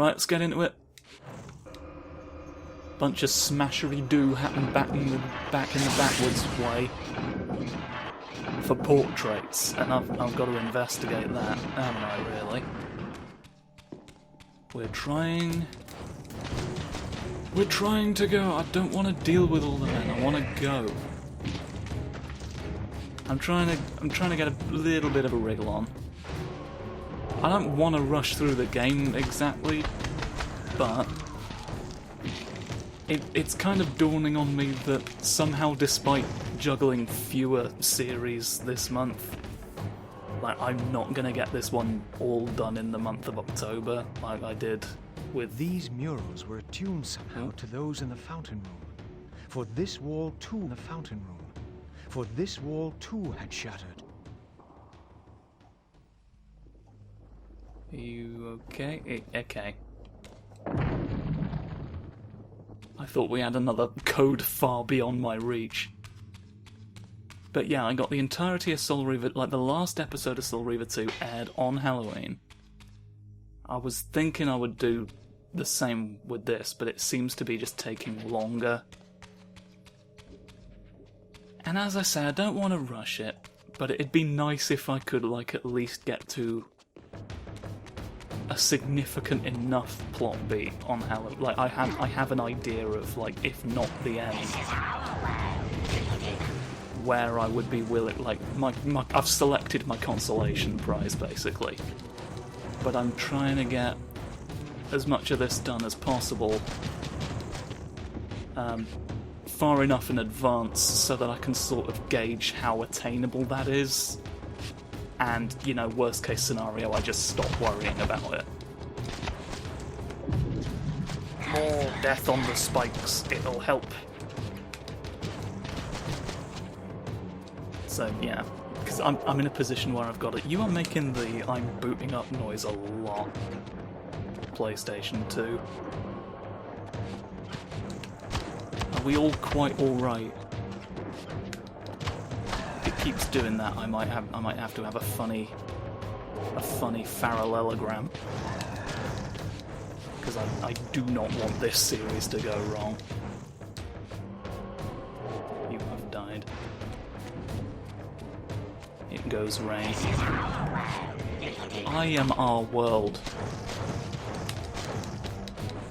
Right, let's get into it. Bunch of smashery-do happened back in the backwards way for portraits, and I've got to investigate that, haven't I, really? We're trying to go. I don't want to deal with all the men. I want to go. I'm trying to get a little bit of a wriggle on. I don't want to rush through the game exactly, but it's kind of dawning on me that somehow, despite juggling fewer series this month, like, I'm not gonna get this one all done in the month of October like I did with... These murals were attuned somehow to those in the fountain room. For this wall too, the fountain room. For this wall too had shattered. Are you okay? Okay. I thought we had another code far beyond my reach. But yeah, I got the entirety of Soul Reaver, like the last episode of Soul Reaver 2 aired on Halloween. I was thinking I would do the same with this, but it seems to be just taking longer. And as I say, I don't want to rush it, but it'd be nice if I could, like, at least get to a significant enough plot beat on Halloween. Like, I have an idea of, like, if not the end, where I would be willing, like, I've selected my consolation prize, basically. But I'm trying to get as much of this done as possible far enough in advance so that I can sort of gauge how attainable that is. And, you know, worst case scenario, I just stop worrying about it. More death on the spikes, it'll help. So, yeah, because I'm in a position where I've got it. You are making the I'm booting up noise a lot. PlayStation 2. Are we all quite alright? It keeps doing that. I might have to have a funny parallelogram, because I do not want this series to go wrong. You have died. It goes rain. I am our world.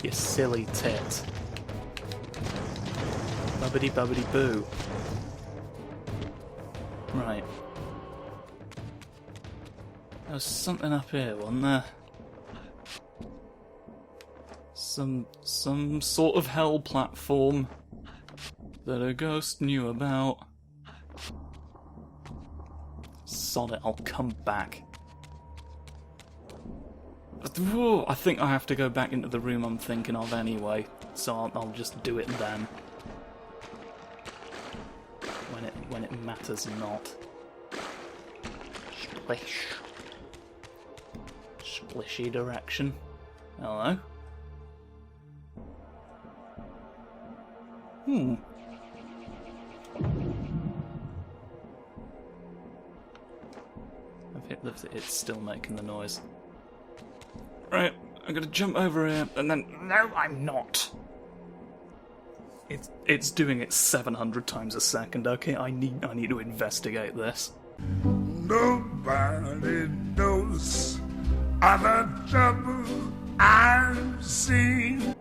You silly tit. Bubbity bubbity boo. Right. There was something up here, wasn't there? Some sort of hell platform that a ghost knew about. Sod it, I'll come back. Whoa, I think I have to go back into the room I'm thinking of anyway, so I'll just do it then. When it matters not. Splish. Splishy direction. Hello? It's still making the noise. Right, I'm gonna jump over here, and then... No, I'm not! It's doing it 700 times a second, okay? I need to investigate this. Nobody knows of the trouble I've seen.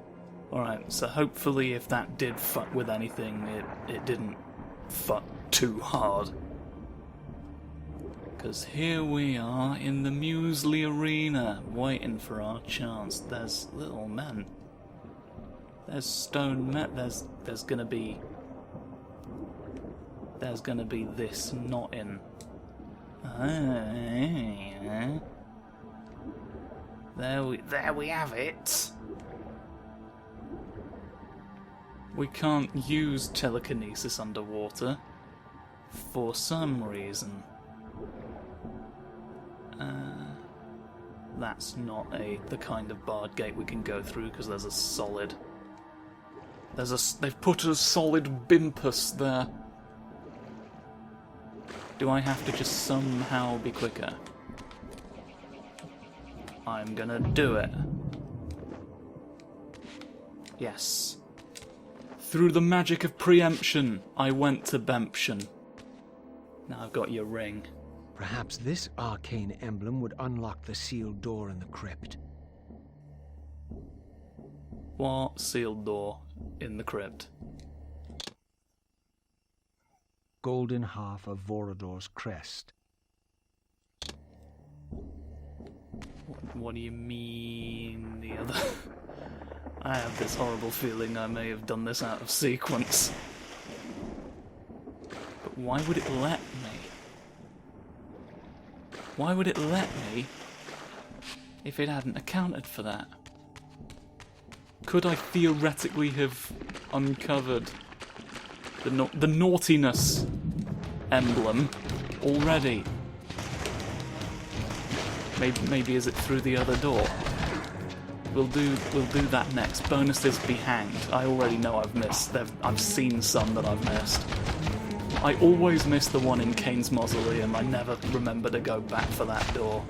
Alright, so hopefully if that did fuck with anything, it didn't fuck too hard. Because here we are in the Muesli Arena, waiting for our chance. There's little men. There's stone men. There's gonna be this not in. There we have it. We can't use telekinesis underwater for some reason. That's not the kind of barred gate we can go through because there's a solid. They've put a solid bimpus there. Do I have to just somehow be quicker? I'm gonna do it. Yes. Through the magic of preemption, I went to Bemption. Now I've got your ring. Perhaps this arcane emblem would unlock the sealed door in the crypt. What sealed door in the crypt? Golden half of Vorador's crest. What do you mean the other? I have this horrible feeling I may have done this out of sequence. But why would it let me? Why would it let me if it hadn't accounted for that? Could I theoretically have uncovered the naughtiness emblem already? Maybe is it through the other door? We'll do that next. Bonuses be hanged. I already know I've missed. I've seen some that I've missed. I always miss the one in Kain's mausoleum. I never remember to go back for that door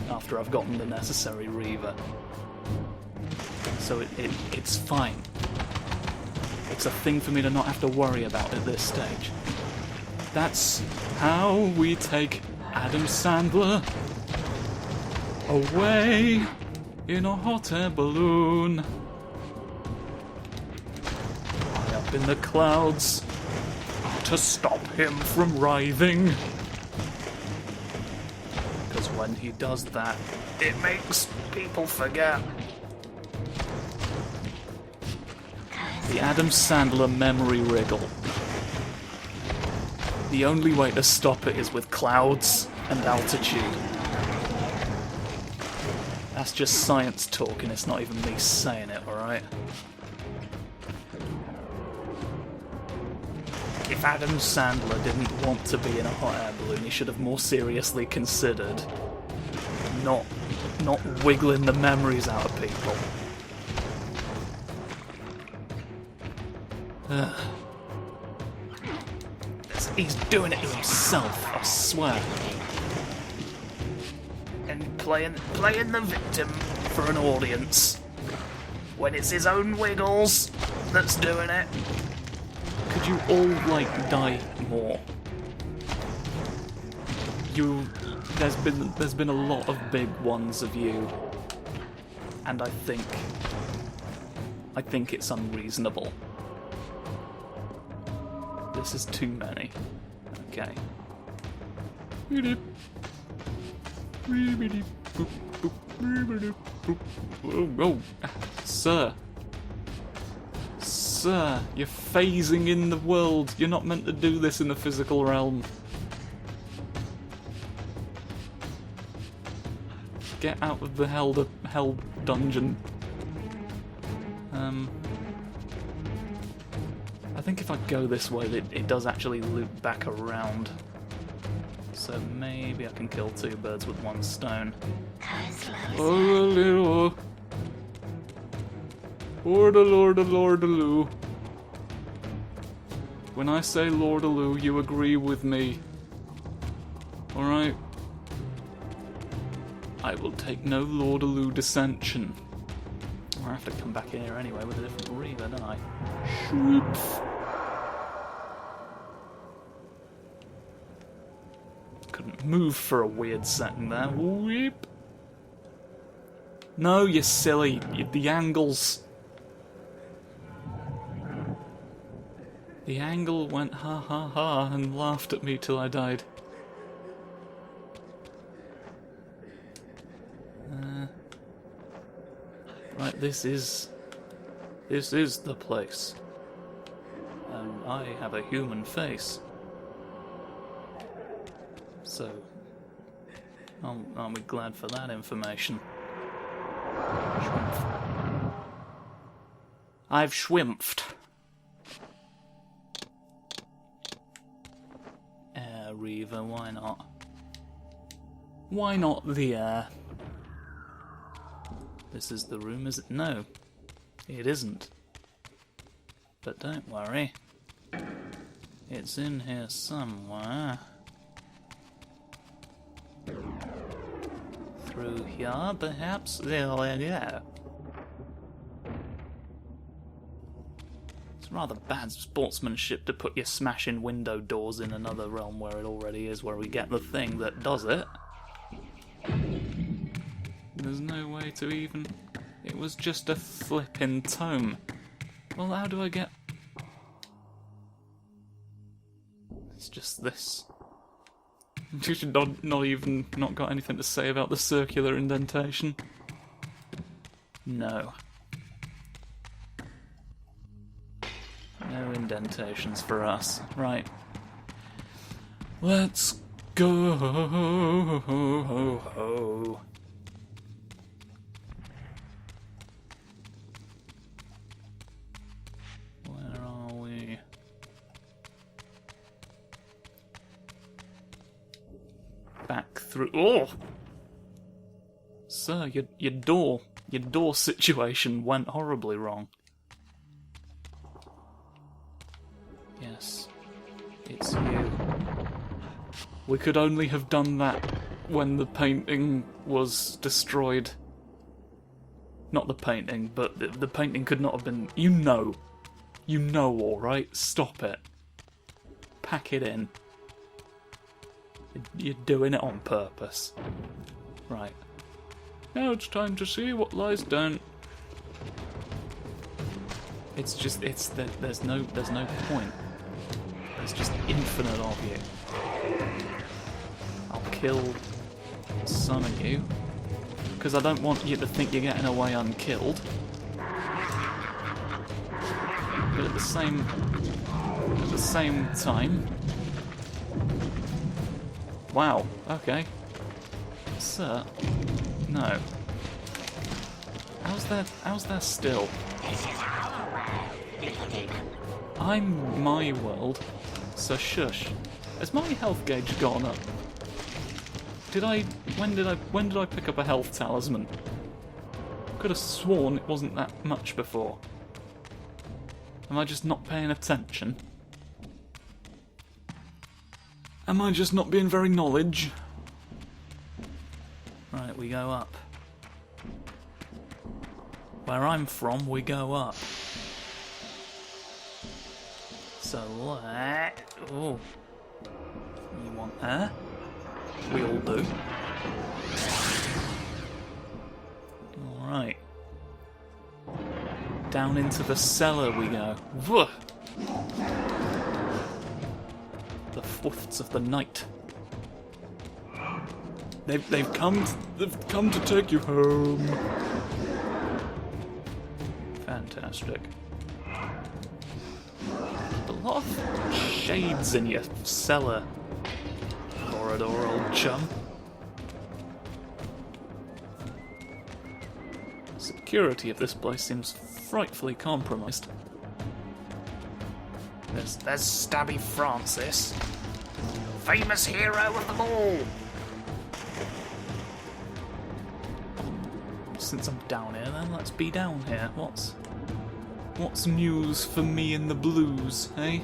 after I've gotten the necessary Reaver. So it's fine. It's a thing for me to not have to worry about at this stage. That's how we take Adam Sandler away in a hot air balloon. High up in the clouds to stop him from writhing. Because when he does that, it makes people forget. The Adam Sandler memory wriggle. The only way to stop it is with clouds and altitude. That's just science talk, and it's not even me saying it, alright? If Adam Sandler didn't want to be in a hot air balloon, he should have more seriously considered not wiggling the memories out of people. He's doing it himself, I swear. And playing the victim for an audience when it's his own wiggles that's doing it. Could you all, die more? There's been a lot of big ones of you, and I think it's unreasonable. This is too many. Okay. Oh, sir. Sir, you're phasing in the world. You're not meant to do this in the physical realm. Get out of the hell dungeon. I think if I go this way, it does actually loop back around. So maybe I can kill two birds with one stone. Oh, Lordaloo. When I say Lordaloo, you agree with me. Alright? I will take no Lordaloo dissension. I have to come back here anyway with a different Reaver, don't I? Shoops. Couldn't move for a weird second there. Weep. No, you silly. The angles. The angle went ha ha ha and laughed at me till I died. Right, this is the place. I have a human face. So, aren't we glad for that information? Schwimpf. I've schwimpfed. Air Reaver, why not? Why not the air? This is the room, is it? No, it isn't. But don't worry. It's in here somewhere. Through here, perhaps? There we go. rather bad sportsmanship to put your smashing window doors in another realm where it already is, where we get the thing that does it. There's no way to even... It was just a flippin' tome. Well, how do I get... It's just this. You should not got anything to say about the circular indentation. No. No indentations for us. Right. Let's go. Where are we? Back through. Oh! Sir, your door situation went horribly wrong. Yes, it's you. We could only have done that when the painting was destroyed. Not the painting, but the painting could not have been... You know, alright? Stop it. Pack it in. You're doing it on purpose. Right. Now it's time to see what lies down. It's just, there's no point. There's just infinite of you. I'll kill some of you, because I don't want you to think you're getting away unkilled. But at the same time... Wow, okay. Sir, no. How's there still? I'm my world, so shush. Has my health gauge gone up? When did I pick up a health talisman? Could have sworn it wasn't that much before. Am I just not paying attention? Am I just not being very knowledge? Right, we go up. Where I'm from, we go up. So oh, you want air? We all do. Alright. Down into the cellar we go. Whoa. The fourths of the night. They've come to take you home. Fantastic. A lot of shades in your cellar corridor, old chum. Security of this place seems frightfully compromised. There's Stabby Francis, famous hero of them all. Since I'm down here, then let's be down here. What's news for me in the blues, eh?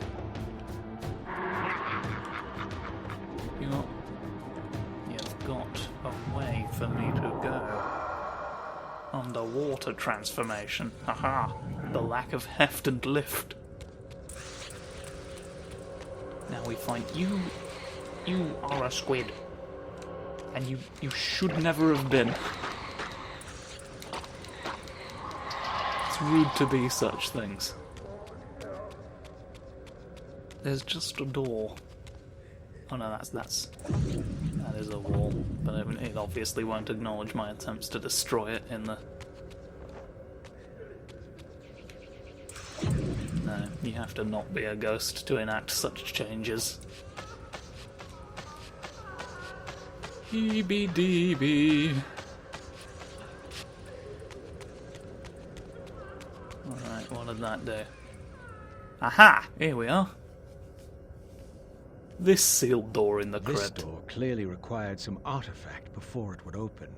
You've got a way for me to go. Underwater transformation. Haha. The lack of heft and lift. Now we find you are a squid. And you should never have been. It's rude to be such things. There's just a door. Oh no, that is a wall, but it obviously won't acknowledge my attempts to destroy it in the... No, you have to not be a ghost to enact such changes. Heebie-deebie. Alright, what did that do? Aha! Here we are. This sealed door in the crypt. This door clearly required some artifact before it would open.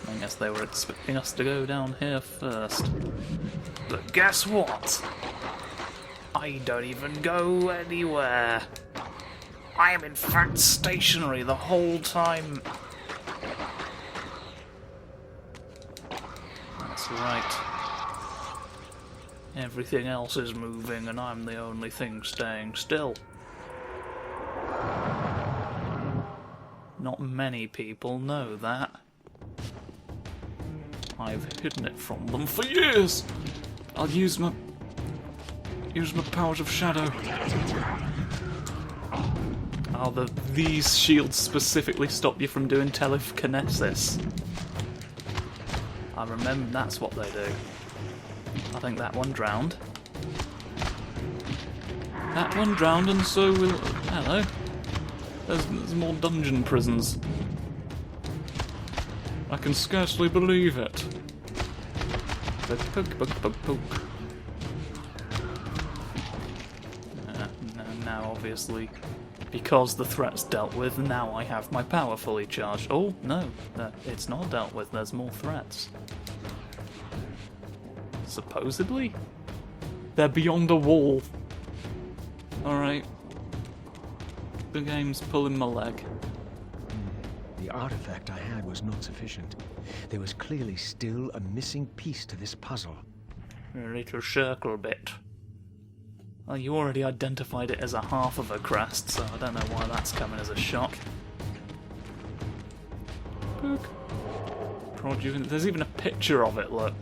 I guess they were expecting us to go down here first. But guess what? I don't even go anywhere. I am in fact stationary the whole time. That's right. Everything else is moving and I'm the only thing staying still. Not many people know that. I've hidden it from them for years! I'll use my powers of shadow. Oh, these shields specifically stop you from doing telekinesis. I remember that's what they do. I think that one drowned. That one drowned, and so will... Hello. There's more dungeon prisons. I can scarcely believe it. Poke, poke, poke, poke, poke. Now, obviously, because the threat's dealt with, now I have my power fully charged. Oh, no, it's not dealt with. There's more threats. Supposedly? They're beyond a wall. Alright. The game's pulling my leg. The artifact I had was not sufficient. There was clearly still a missing piece to this puzzle. A little circle bit. Well, you already identified it as a half of a crest, so I don't know why that's coming as a shock. Look. There's even a picture of it, look.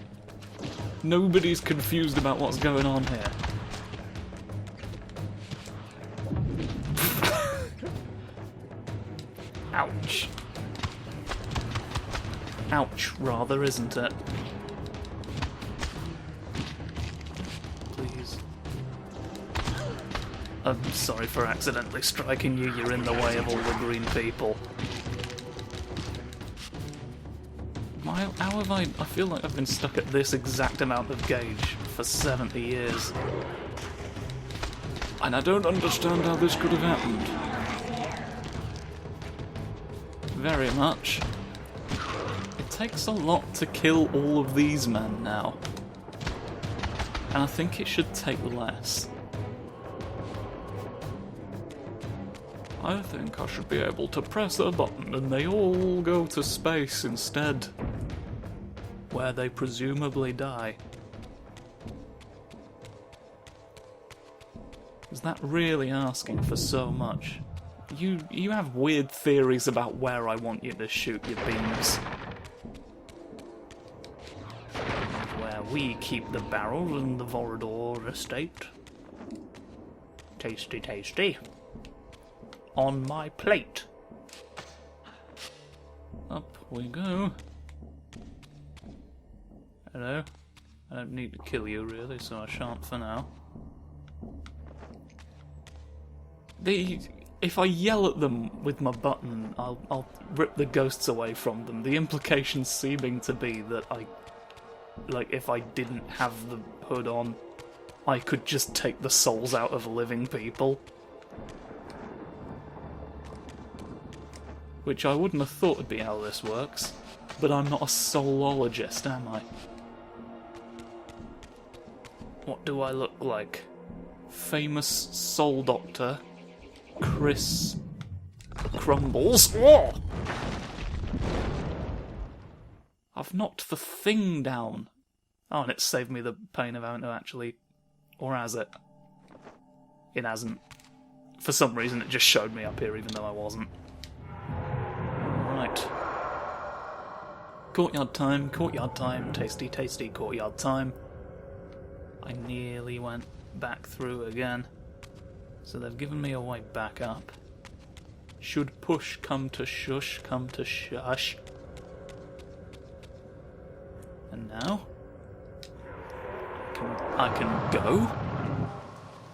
Nobody's confused about what's going on here. Ouch. Ouch, rather, isn't it? Please. I'm sorry for accidentally striking you. You're in the way of all the green people. How have I feel like I've been stuck at this exact amount of gauge for 70 years. And I don't understand how this could have happened. Very much. It takes a lot to kill all of these men now. And I think it should take less. I think I should be able to press a button and they all go to space instead. Where they presumably die. Is that really asking for so much? You have weird theories about where I want you to shoot your beams. Where we keep the barrel in the Vorador estate. Tasty, tasty. On my plate. Up we go. Hello. I don't need to kill you really, so I shan't for now. If I yell at them with my button, I'll rip the ghosts away from them. The implication seeming to be that if I didn't have the hood on, I could just take the souls out of living people. Which I wouldn't have thought would be how this works, but I'm not a soulologist, am I? What do I look like? Famous soul doctor, Chris Crumbles. Oh! I've knocked the thing down. Oh, and it saved me the pain of having to actually... Or has it? It hasn't. For some reason it just showed me up here even though I wasn't. Right. Courtyard time, tasty, tasty courtyard time. I nearly went back through again. So they've given me a way back up. Should push come to shush, come to shush. And now? I can go?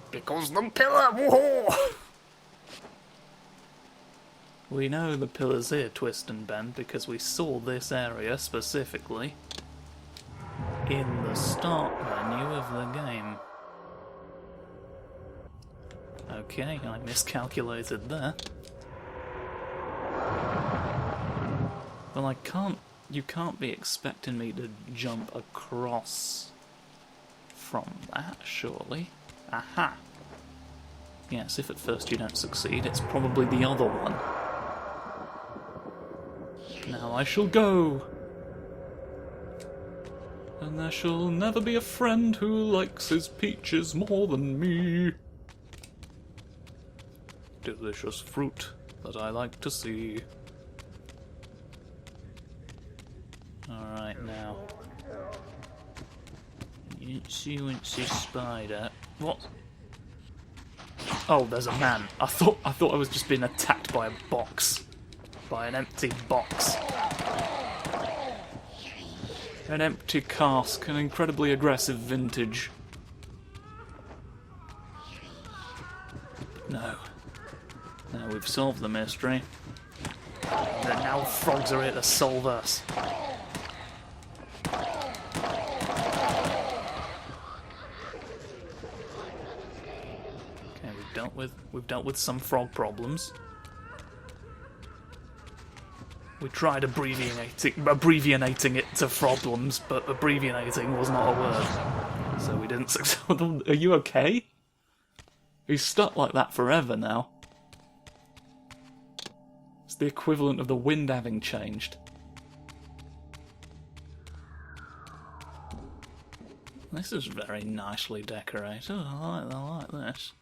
Because the pillar... Whoa! We know the pillar's here, twist and bend, because we saw this area specifically in the start menu of the game. Okay, I miscalculated there. Well, you can't be expecting me to jump across from that, surely. Aha! Yes, if at first you don't succeed, it's probably the other one. Now I shall go! And there shall never be a friend who likes his peaches more than me. Delicious fruit that I like to see. Alright, now. Incy spider. What? Oh, there's a man. I thought I was just being attacked by a box. By an empty box. An empty cask, an incredibly aggressive vintage. No. Now we've solved the mystery. And now frogs are here to solve us. Okay, we've dealt with some frog problems. We tried abbreviating it to problems, but abbreviating was not a word. So we didn't succeed. Are you okay? He's stuck like that forever now. It's the equivalent of the wind having changed. This is very nicely decorated. I like this.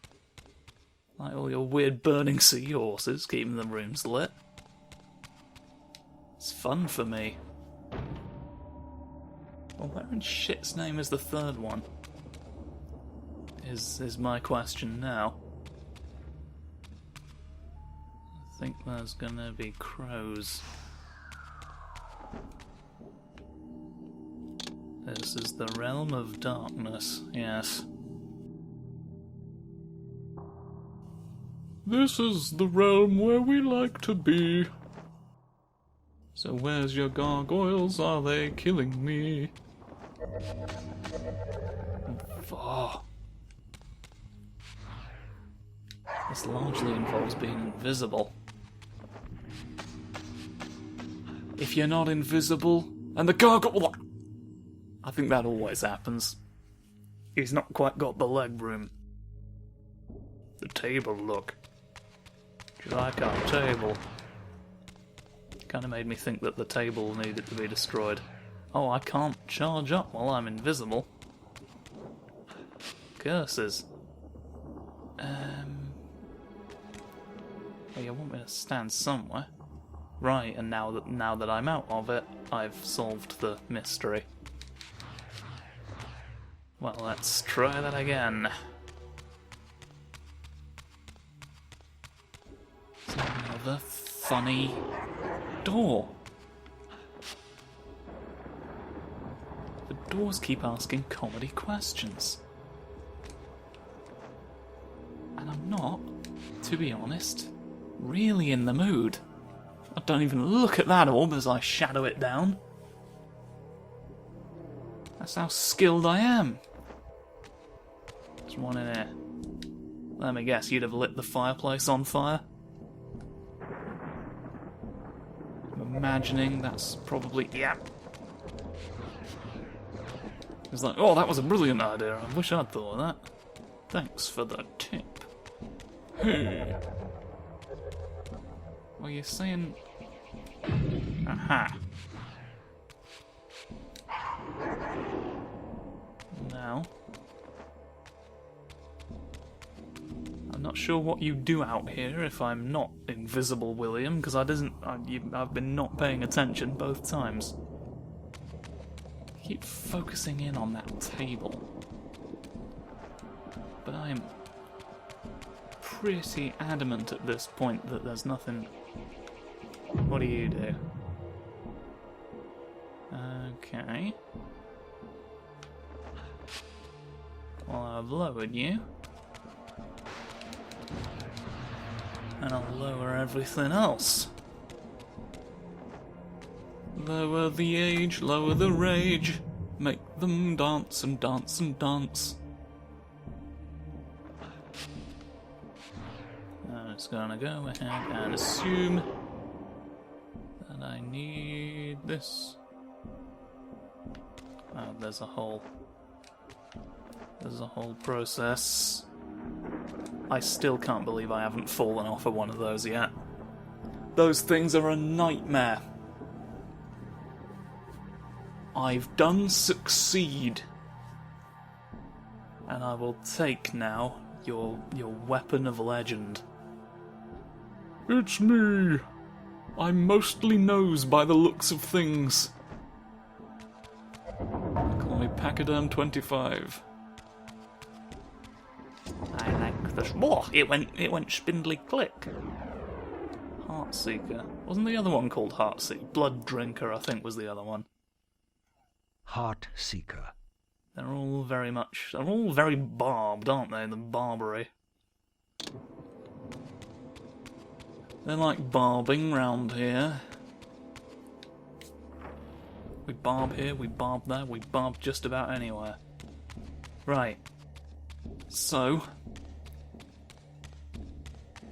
Like all your weird burning seahorses keeping the rooms lit. It's fun for me. Well, where in shit's name is the third one? Is my question now. I think there's gonna be crows. This is the realm of darkness, yes. This is the realm where we like to be. So where's your gargoyles? Are they killing me? Oh. This largely involves being invisible. If you're not invisible, and the gargoyle... I think that always happens. He's not quite got the leg room. The table, look. Do you like our table? Kind of made me think that the table needed to be destroyed. Oh, I can't charge up while I'm invisible. Curses. Oh, you want me to stand somewhere? Right, and now that I'm out of it, I've solved the mystery. Well, let's try that again. It's another funny door. The doors keep asking comedy questions. And I'm not, to be honest, really in the mood. I don't even look at that orb as I shadow it down. That's how skilled I am. There's one in here. Let me guess, you'd have lit the fireplace on fire? I'm imagining that's probably... yeah. It's like, oh, that was a brilliant idea. I wish I'd thought of that. Thanks for the tip. Hey. Well, you're saying... aha. Now... I'm not sure what you do out here if I'm not invisible, William, because I've been not paying attention both times. Keep focusing in on that table. But I'm pretty adamant at this point that there's nothing... What do you do? Okay. Well, I've lowered you. And I'll lower everything else. Lower the age, lower the rage. Make them dance and dance and dance. I'm just gonna go ahead and assume that I need this. Oh, there's a whole process. I still can't believe I haven't fallen off of one of those yet. Those things are a nightmare. I've done succeed. And I will take now your weapon of legend. It's me. I'm mostly knows by the looks of things. Call me Pachyderm 25. I like this. Oh, it went spindly click. Heartseeker. Wasn't the other one called Heartseeker? Blood Drinker, I think, was the other one. Heart Seeker. They're all very barbed, aren't they? The Barbary. They're like barbing round here. We barb here, we barb there, we barb just about anywhere. Right. So,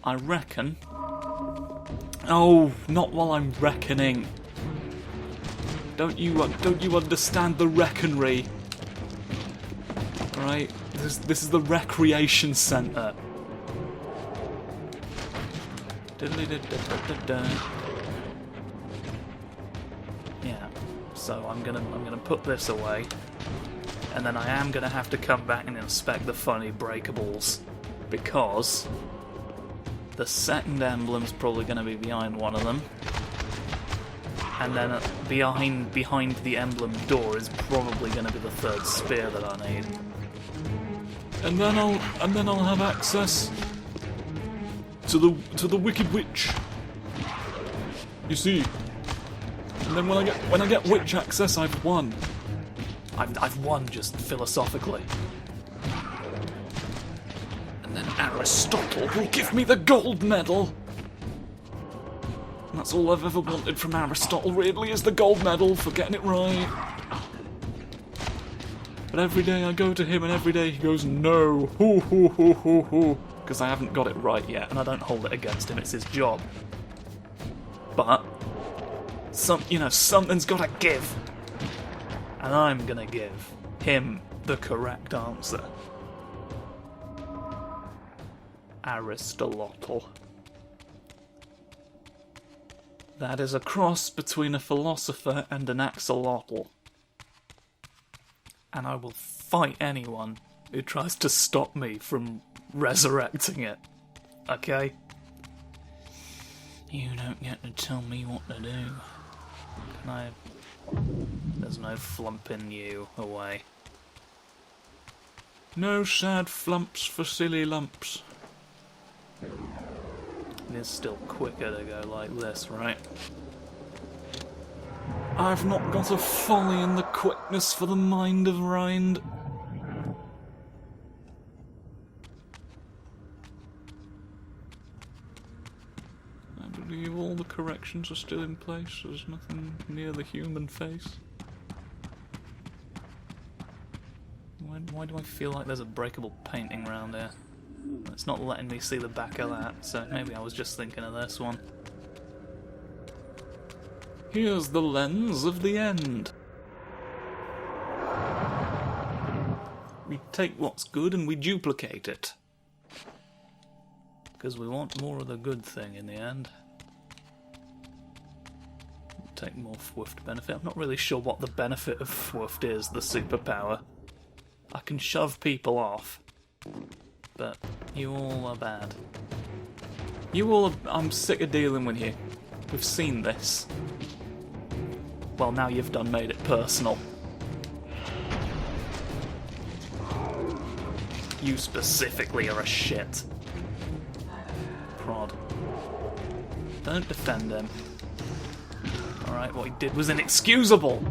I reckon... Oh, not while I'm reckoning. Don't you understand the reckonry? Right, this is the recreation centre. Yeah, so I'm gonna put this away, and then I am gonna have to come back and inspect the funny breakables, because the second emblem's probably gonna be behind one of them, and then behind the emblem door is probably gonna be the third spear that I need, and then I'll have access to the Wicked Witch. You see, and then when I get witch access, I've won. I've won just philosophically. And then Aristotle will give me the gold medal. And that's all I've ever wanted from Aristotle, really, is the gold medal for getting it right. But every day I go to him, and every day he goes, no, hoo hoo hoo hoo hoo. Because I haven't got it right yet, and I don't hold it against him, it's his job. But, something's gotta give. And I'm gonna give him the correct answer. Aristotle. That is a cross between a philosopher and an axolotl. And I will fight anyone who tries to stop me from resurrecting it. Okay? You don't get to tell me what to do. Can I... There's no flumping you away. No sad flumps for silly lumps. It is still quicker to go like this, right? I've not got a folly in the quickness for the mind of Rind. I believe all the corrections are still in place. There's nothing near the human face. Why do I feel like there's a breakable painting around here? It's not letting me see the back of that, so maybe I was just thinking of this one. Here's the lens of the end. We take what's good and we duplicate it. Because we want more of the good thing in the end. Take more Fwuft benefit. I'm not really sure what the benefit of Fwuft is, the superpower. I can shove people off. But you all are bad. I'm sick of dealing with you. We've seen this. Well, now you've made it personal. You specifically are a shit. Prod. Don't defend him. Alright, what he did was inexcusable!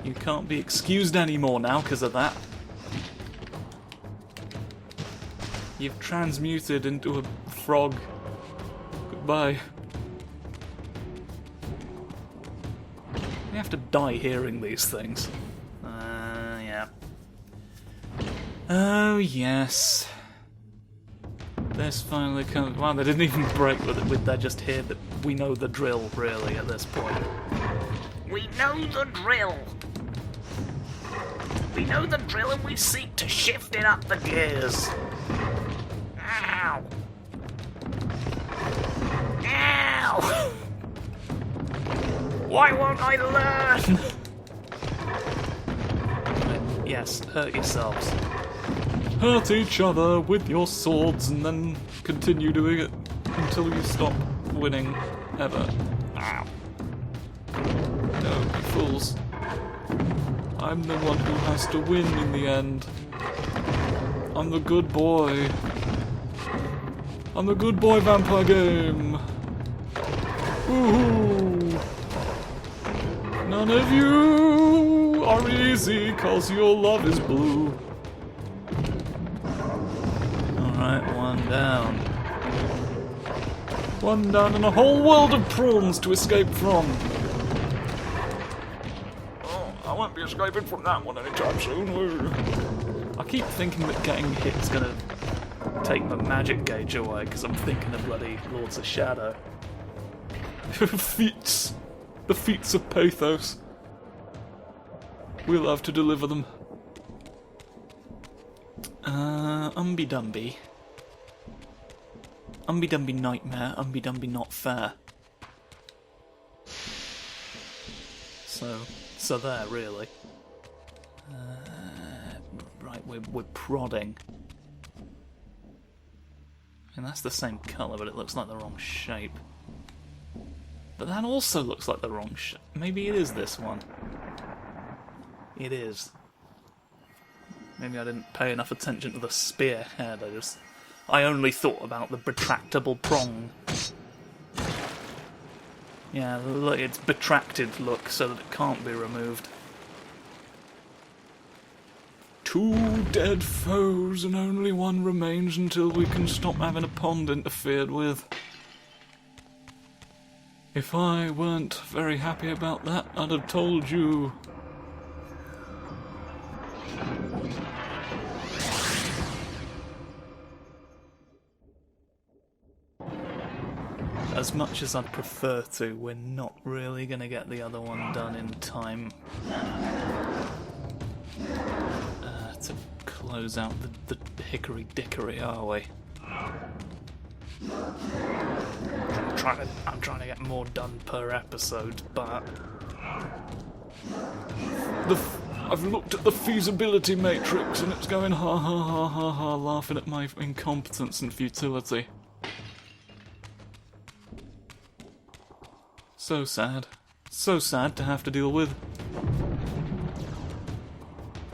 You can't be excused anymore now because of that. You've transmuted into a frog. Goodbye. We have to die hearing these things. Yeah. Oh, yes. This finally comes... Wow, they didn't even break with it. They're just here, but we know the drill, really, at this point. We know the drill. We know the drill and we seek to shift it up the gears. Ow! Ow! Why won't I learn? Yes, hurt yourselves. Hurt each other with your swords and then continue doing it until you stop winning ever. Ow. No, you fools. I'm the one who has to win in the end. I'm the good boy. I'm the good boy vampire game. Woohoo! None of you are easy, cause your love is blue. Alright, one down. One down and a whole world of prawns to escape from. Oh, I won't be escaping from that one anytime soon. I keep thinking that getting hit's gonna take my magic gauge away, because I'm thinking of bloody Lords of Shadow. Feats. The feats of pathos. We'll have to deliver them. Umby-dumby. Umby-dumby nightmare, umby-dumby not fair. So there, really. Right, we're prodding. And that's the same colour, but it looks like the wrong shape. But that also looks like the wrong shape. Maybe it is this one. It is. Maybe I didn't pay enough attention to the spearhead. I only thought about the retractable prong. Yeah, look, it's betracted look, so that it can't be removed. 2 dead foes and only one remains until we can stop having a pond interfered with. If I weren't very happy about that, I'd have told you. As much as I'd prefer to, we're not really going to get the other one done in time to close out the hickory-dickory, are we? I'm trying to get more done per episode, but I've looked at the feasibility matrix and it's going ha ha ha ha ha, laughing at my incompetence and futility. So sad. So sad to have to deal with.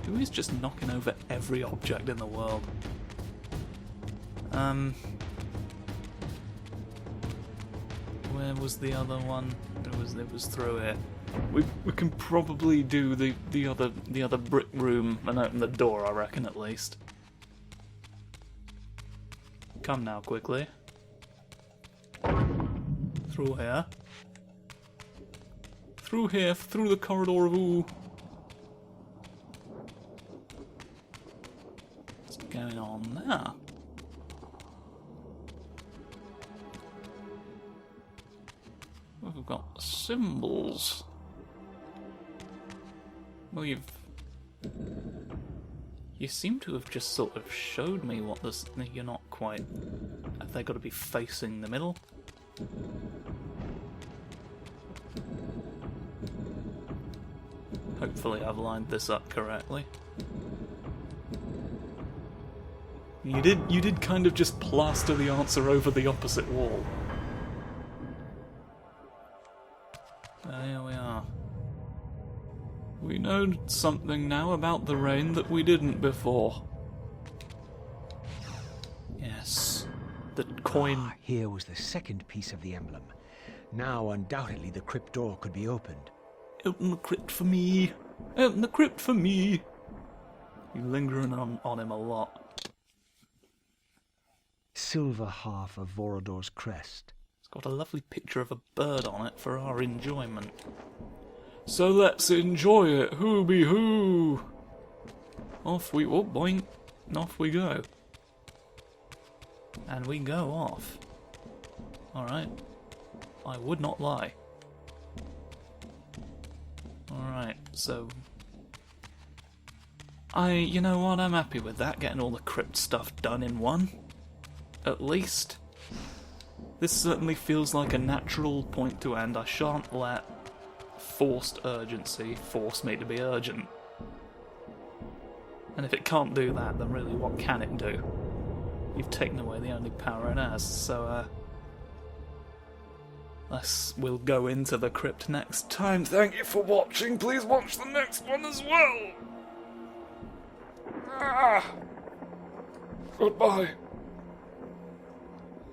Who is just knocking over every object in the world? Where was the other one? It was through here. We can probably do the other brick room and open the door, I reckon, at least. Come now, quickly. Through here. Through here, through the corridor of ooh. What's going on there? We've got symbols. Well, you seem to have just sort of showed me what this. You're not quite. Have they got to be facing the middle? Hopefully I've lined this up correctly. You did kind of just plaster the answer over the opposite wall. There we are. We know something now about the rain that we didn't before. Yes. The coin. Here was the second piece of the emblem. Now undoubtedly the crypt door could be opened. Open the crypt for me. Open the crypt for me. You're lingering on him a lot. Silver half of Vorador's crest. It's got a lovely picture of a bird on it for our enjoyment. So let's enjoy it. Who be who? Off we boing. Off we go. And we go off. Alright. I would not lie. Alright, so you know what, I'm happy with that, getting all the crypt stuff done in one. At least. This certainly feels like a natural point to end. I shan't let forced urgency force me to be urgent. And if it can't do that, then really what can it do? You've taken away the only power it has, so we'll go into the crypt next time. Thank you for watching. Please watch the next one as well. Goodbye.